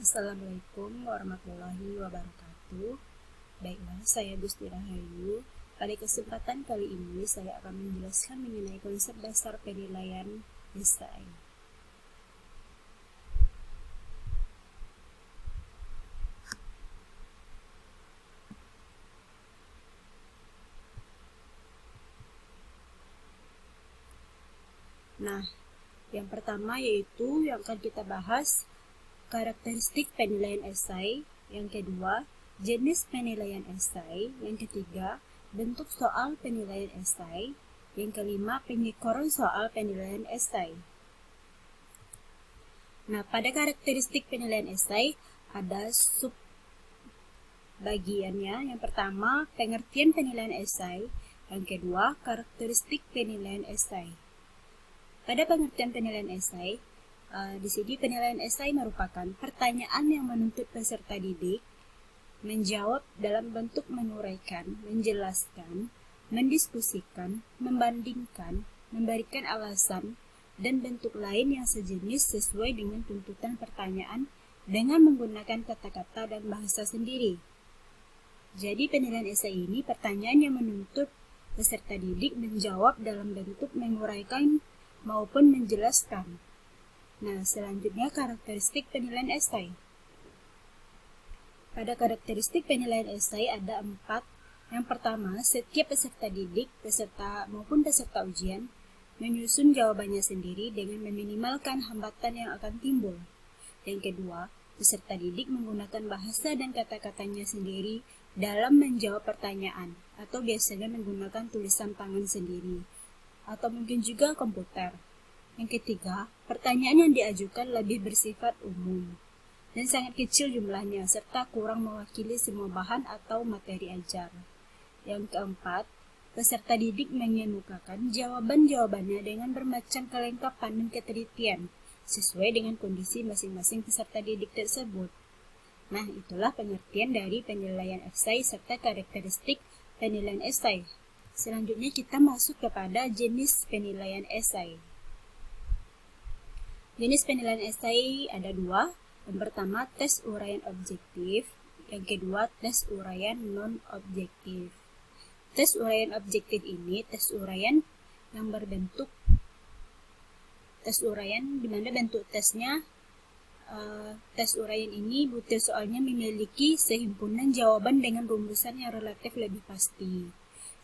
Assalamualaikum warahmatullahi wabarakatuh. Baiklah, saya Gusti Rahayu. Pada kesempatan kali ini saya akan menjelaskan mengenai konsep dasar penilaian esai. Nah, yang pertama yaitu yang akan kita bahas karakteristik penilaian esai, yang kedua jenis penilaian esai, yang ketiga bentuk soal penilaian esai, yang kelima penyekoran soal penilaian esai. Nah, pada karakteristik penilaian esai ada sub bagiannya. Yang pertama pengertian penilaian esai, yang kedua karakteristik penilaian esai. Pada pengertian penilaian esai, di sini penilaian esai merupakan pertanyaan yang menuntut peserta didik menjawab dalam bentuk menguraikan, menjelaskan, mendiskusikan, membandingkan, memberikan alasan, dan bentuk lain yang sejenis sesuai dengan tuntutan pertanyaan dengan menggunakan kata-kata dan bahasa sendiri. Jadi penilaian esai ini pertanyaan yang menuntut peserta didik menjawab dalam bentuk menguraikan maupun menjelaskan. Nah, selanjutnya karakteristik penilaian esai. Pada karakteristik penilaian esai ada 4. Yang pertama, setiap peserta didik, peserta ujian, menyusun jawabannya sendiri dengan meminimalkan hambatan yang akan timbul. Yang kedua, peserta didik menggunakan bahasa dan kata-katanya sendiri dalam menjawab pertanyaan, atau biasanya menggunakan tulisan tangan sendiri, atau mungkin juga komputer. Yang ketiga, pertanyaan yang diajukan lebih bersifat umum dan sangat kecil jumlahnya, serta kurang mewakili semua bahan atau materi ajar. Yang keempat, peserta didik mengemukakan jawaban-jawabannya dengan bermacam kelengkapan dan ketelitian, sesuai dengan kondisi masing-masing peserta didik tersebut. Nah, itulah pengertian dari penilaian esai serta karakteristik penilaian esai. Selanjutnya kita masuk kepada jenis penilaian esai. Jenis penilaian esai ada 2. Yang pertama, tes uraian objektif. Yang kedua, tes uraian non-objektif. Tes uraian objektif ini tes uraian yang berbentuk tes uraian di mana bentuk tesnya tes uraian ini butir soalnya memiliki sehimpunan jawaban dengan rumusan yang relatif lebih pasti,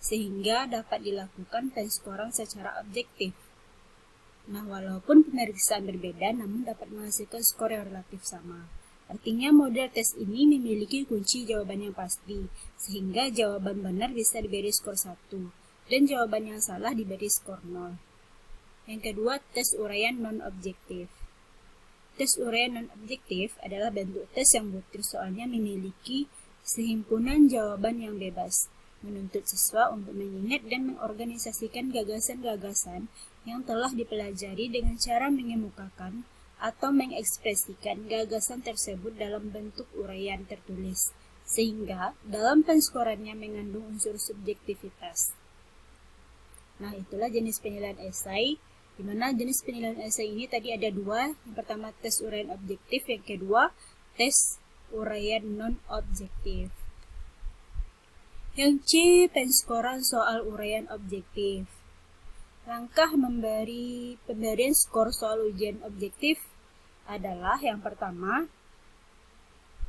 sehingga dapat dilakukan penskoran secara objektif. Nah, walaupun pemeriksaan berbeda, namun dapat menghasilkan skor yang relatif sama. Artinya model tes ini memiliki kunci jawaban yang pasti, sehingga jawaban benar bisa diberi skor 1, dan jawaban yang salah diberi skor 0. Yang kedua, tes uraian non-objektif. Tes uraian non-objektif adalah bentuk tes yang butir soalnya memiliki sehimpunan jawaban yang bebas, menuntut siswa untuk mengingat dan mengorganisasikan gagasan-gagasan yang telah dipelajari dengan cara mengemukakan atau mengekspresikan gagasan tersebut dalam bentuk uraian tertulis, sehingga dalam penskorannya mengandung unsur subjektivitas. Nah, itulah jenis penilaian esai, di mana jenis penilaian esai ini tadi ada 2. Yang pertama tes uraian objektif, yang kedua tes uraian non-objektif. Yang C, penskoran soal uraian objektif. Langkah pemberian skor soal ujian objektif adalah yang pertama,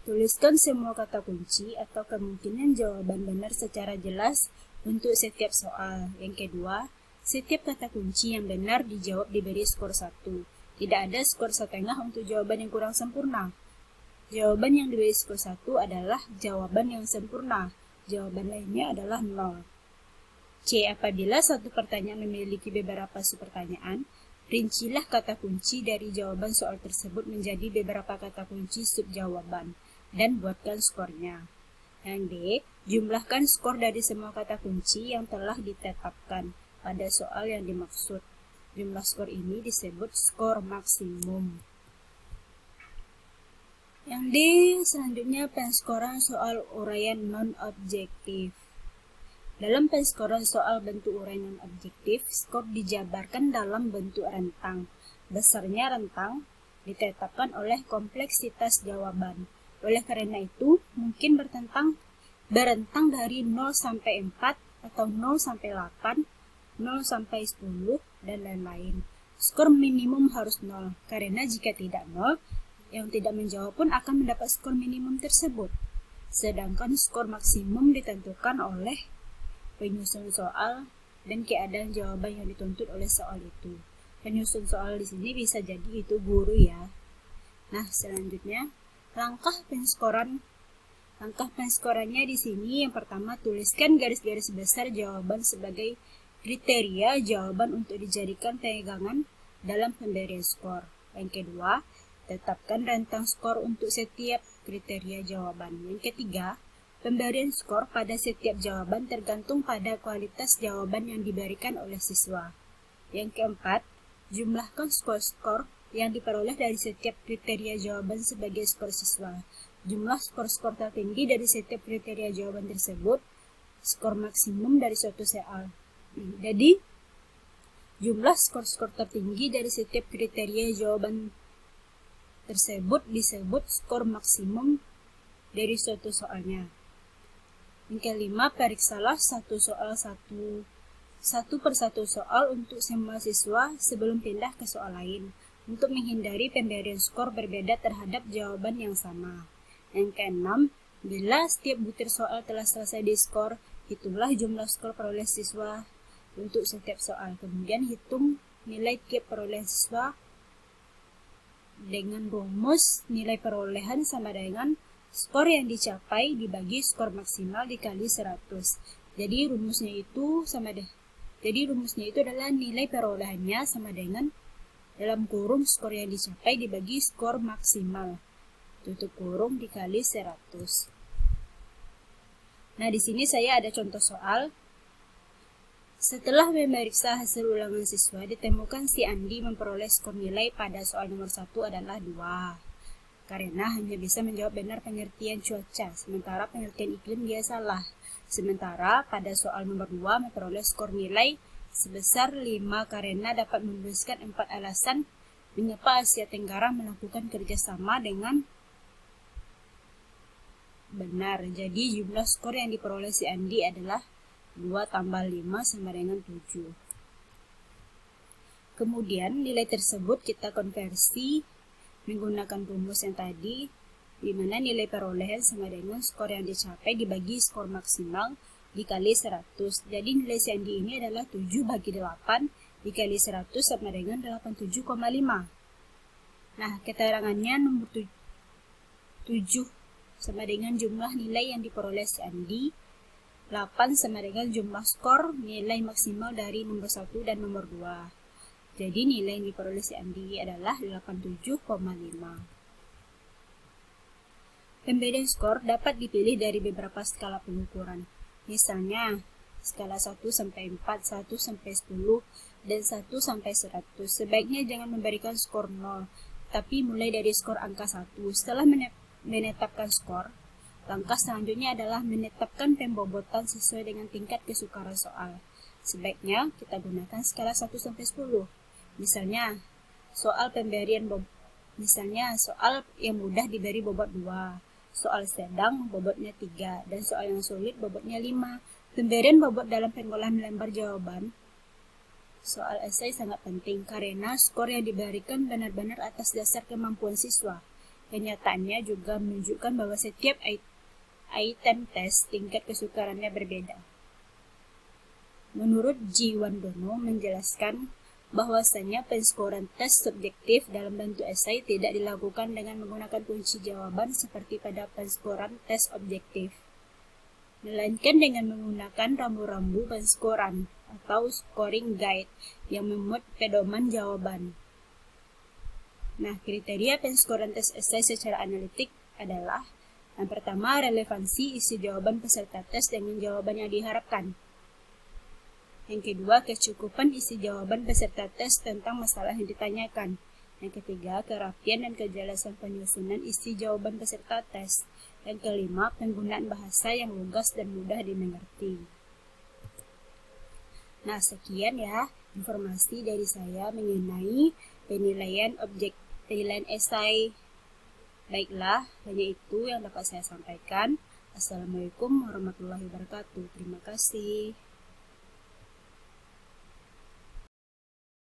tuliskan semua kata kunci atau kemungkinan jawaban benar secara jelas untuk setiap soal. Yang kedua, setiap kata kunci yang benar dijawab diberi skor 1. Tidak ada skor setengah untuk jawaban yang kurang sempurna. Jawaban yang diberi skor 1 adalah jawaban yang sempurna. Jawaban lainnya adalah 0. C. Apabila satu pertanyaan memiliki beberapa subpertanyaan, rincilah kata kunci dari jawaban soal tersebut menjadi beberapa kata kunci subjawaban dan buatkan skornya. Yang D. Jumlahkan skor dari semua kata kunci yang telah ditetapkan pada soal yang dimaksud. Jumlah skor ini disebut skor maksimum. Yang D. Selanjutnya penskoran soal uraian non-objektif. Dalam penskoran soal bentuk uraian non-objektif, skor dijabarkan dalam bentuk rentang. Besarnya rentang ditetapkan oleh kompleksitas jawaban. Oleh karena itu, mungkin berentang dari 0 sampai 4 atau 0 sampai 8, 0 sampai 10, dan lain-lain. Skor minimum harus 0, karena jika tidak 0, yang tidak menjawab pun akan mendapat skor minimum tersebut. Sedangkan skor maksimum ditentukan oleh penyusun soal dan keadaan jawaban yang dituntut oleh soal itu. Penyusun soal di sini bisa jadi itu guru ya. Nah, selanjutnya langkah penskorannya di sini yang pertama tuliskan garis-garis besar jawaban sebagai kriteria jawaban untuk dijadikan pegangan dalam pemberian skor. Yang kedua, tetapkan rentang skor untuk setiap kriteria jawaban. Yang ketiga, pemberian skor pada setiap jawaban tergantung pada kualitas jawaban yang diberikan oleh siswa. Yang keempat, jumlahkan skor-skor yang diperoleh dari setiap kriteria jawaban sebagai skor siswa. Jumlah skor-skor tertinggi dari setiap kriteria jawaban tersebut, skor maksimum dari suatu soal. Jadi, jumlah skor-skor tertinggi dari setiap kriteria jawaban tersebut disebut skor maksimum dari suatu soalnya. Yang kelima, periksalah satu persatu soal untuk semua siswa sebelum pindah ke soal lain, untuk menghindari pemberian skor berbeda terhadap jawaban yang sama. Yang keenam, bila setiap butir soal telah selesai diskor, hitunglah jumlah skor perolehan siswa untuk setiap soal. Kemudian hitung nilai tiap perolehan siswa dengan rumus nilai perolehan sama dengan skor yang dicapai dibagi skor maksimal dikali 100. Jadi rumusnya itu adalah nilai perolehannya sama dengan dalam kurung skor yang dicapai dibagi skor maksimal, tutup kurung, dikali 100. Nah, di sini saya ada contoh soal. Setelah memeriksa hasil ulangan siswa, ditemukan si Andi memperoleh skor nilai pada soal nomor 1 adalah 2. Karena hanya bisa menjawab benar pengertian cuaca, sementara pengertian iklim dia salah. Sementara pada soal nomor 2 memperoleh skor nilai sebesar 5 karena dapat menuliskan 4 alasan mengapa Asia Tenggara melakukan kerjasama dengan benar. Jadi jumlah skor yang diperoleh si Andi adalah 2 tambah 5 sama dengan 7. Kemudian nilai tersebut kita konversi menggunakan rumus yang tadi, di mana nilai perolehan sama dengan skor yang dicapai dibagi skor maksimal dikali 100. Jadi nilai si Andi ini adalah 7 bagi 8 dikali 100 sama dengan 87,5. Nah, keterangannya nomor 7 sama dengan jumlah nilai yang diperoleh si Andi. 8 sama dengan jumlah skor nilai maksimal dari nomor 1 dan nomor 2. Jadi nilai yang diperoleh si Andi adalah 87,5. Pemberian skor dapat dipilih dari beberapa skala pengukuran. Misalnya, skala 1 sampai 4, 1 sampai 10, dan 1 sampai 100. Sebaiknya jangan memberikan skor 0, tapi mulai dari skor angka 1. Setelah menetapkan skor, langkah selanjutnya adalah menetapkan pembobotan sesuai dengan tingkat kesukaran soal. Sebaiknya kita gunakan skala 1 sampai 10. Misalnya, soal yang mudah diberi bobot 2, soal sedang bobotnya 3, dan soal yang sulit bobotnya 5. Pemberian bobot dalam pengolahan lembar jawaban soal esai sangat penting karena skor yang diberikan benar-benar atas dasar kemampuan siswa. Kenyataannya juga menunjukkan bahwa setiap item tes tingkat kesukarannya berbeda. Menurut G. Wandono menjelaskan bahwasanya penskoran tes subjektif dalam bentuk esai tidak dilakukan dengan menggunakan kunci jawaban seperti pada penskoran tes objektif, melainkan dengan menggunakan rambu-rambu penskoran atau scoring guide yang memuat pedoman jawaban. Nah, kriteria penskoran tes esai secara analitik adalah: yang pertama, relevansi isi jawaban peserta tes dengan jawaban yang diharapkan. Yang kedua, kecukupan isi jawaban peserta tes tentang masalah yang ditanyakan. Yang ketiga, kerapian dan kejelasan penyusunan isi jawaban peserta tes. Yang kelima, penggunaan bahasa yang lugas dan mudah dimengerti. Nah, sekian ya informasi dari saya mengenai penilaian penilaian esai. Baiklah, hanya itu yang dapat saya sampaikan. Assalamualaikum warahmatullahi wabarakatuh. Terima kasih.